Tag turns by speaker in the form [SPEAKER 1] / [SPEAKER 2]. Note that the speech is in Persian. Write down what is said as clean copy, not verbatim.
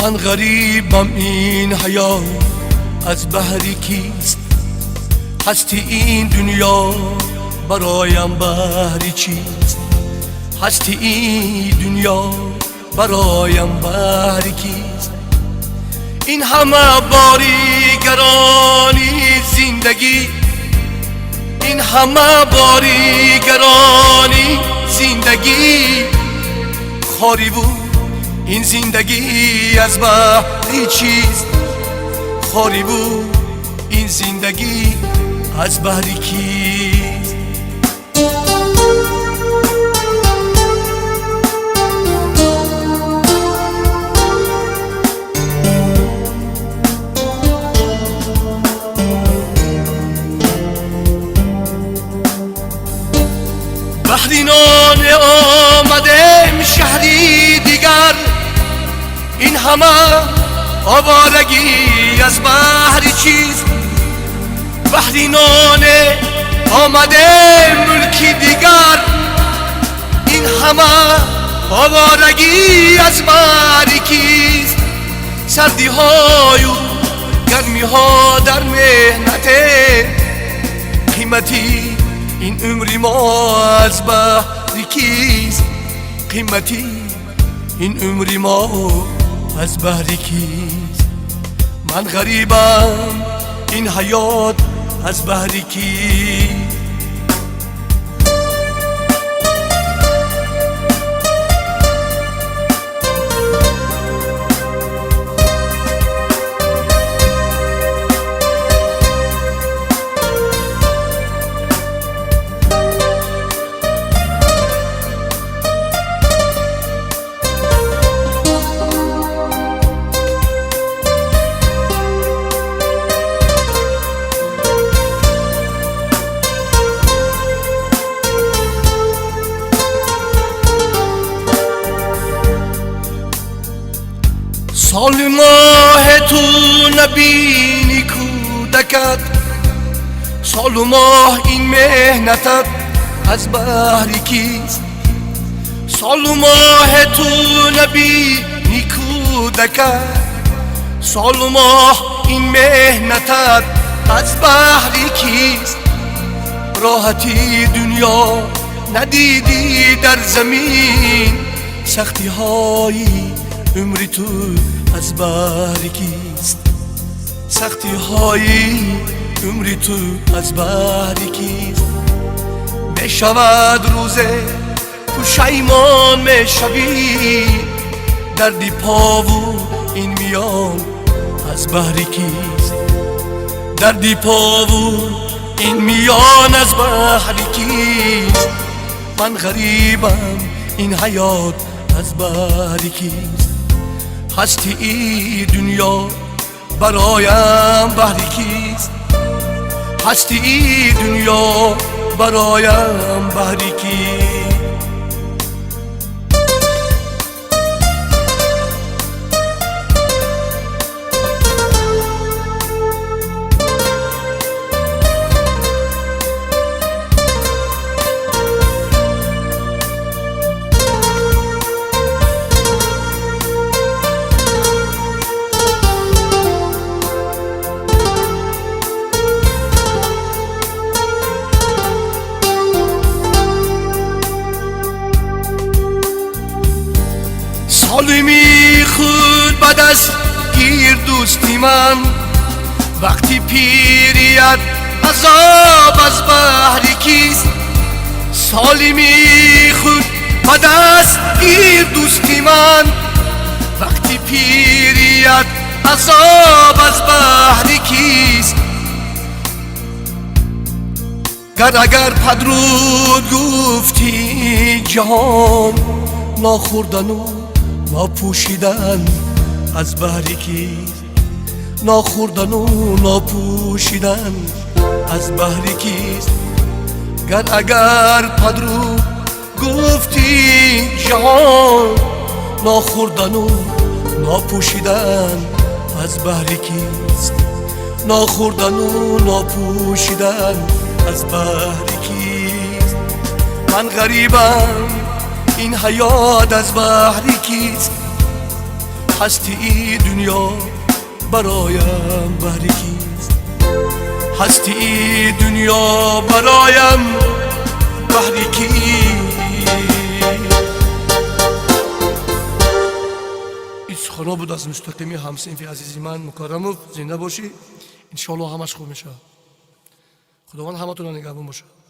[SPEAKER 1] من غریبم این حیات از بحری کیست؟ هستی این دنیا برایم بحری چیست؟ هستی این دنیا برایم بحری کیست؟ این همه باری گرانی زندگی، این همه باری گرانی زندگی، خاری بود این زندگی از بحری چیست؟ خاری بود این زندگی از بحری کیست؟ بحری نان آمدم شهری دیگر، این همه آوارگی از بحری چیست؟ بحری نان آمده ملکی دیگر، این همه آوارگی از بحری کیست؟ سردی های و گرمی ها در مهنت، قیمتی این عمری ما از بحری کیست؟ قیمتی این عمری ما از بحری کیست؟ من غریبم این حیات از بحری کیست؟ سال ماه تو نبینی کودکت، سال و ماه این مهنتت از بحری کیست؟ سال و ماه تو نبینی کودکت، سال و ماه این مهنتت از بحری کیست؟ راحتی دنیا ندیدی در زمین، سختی هایی عمری تو از بحری کیست؟ سختی های عمری تو از بحری کیست؟ میشود روزه پشیمان میشوی، دردی پا و این میان از بحری کیست؟ دردی پا و این میان از بحری کیست؟ من غریبم این حیات از بحری کیست؟ هستی ای دنیا برایم بحری کیست؟ هستی ای دنیا برایم بحری کیست؟ سالی می خود به دست گیر دوستی من، وقتی پیریت عذاب از بحری کیست؟ سالی می خود به دست گیر دوستی من، وقتی پیریت عذاب از بحری کیست؟ اگر پدرود گفتی جهان ناخوردن و ناپوشیدن از بحری کیست؟ ناخوردن و ناپوشیدن از بحری کیست؟ اگر پدرو گفتی جهان ناخوردن و ناپوشیدن از بحری کیست؟ ناخوردن و ناپوشیدن از بحری کیست؟ من غریبم این حیات از بحری کیست؟ هستی دنیا برایم بهر کیست هستی دنیا برایم بهر کیست این سخنا بود از مستقیمی همصنفی عزیزی من مکرموف. زنده باشی، انشالله همش خوب میشه. خداوند همتون رو نگهبان باشه.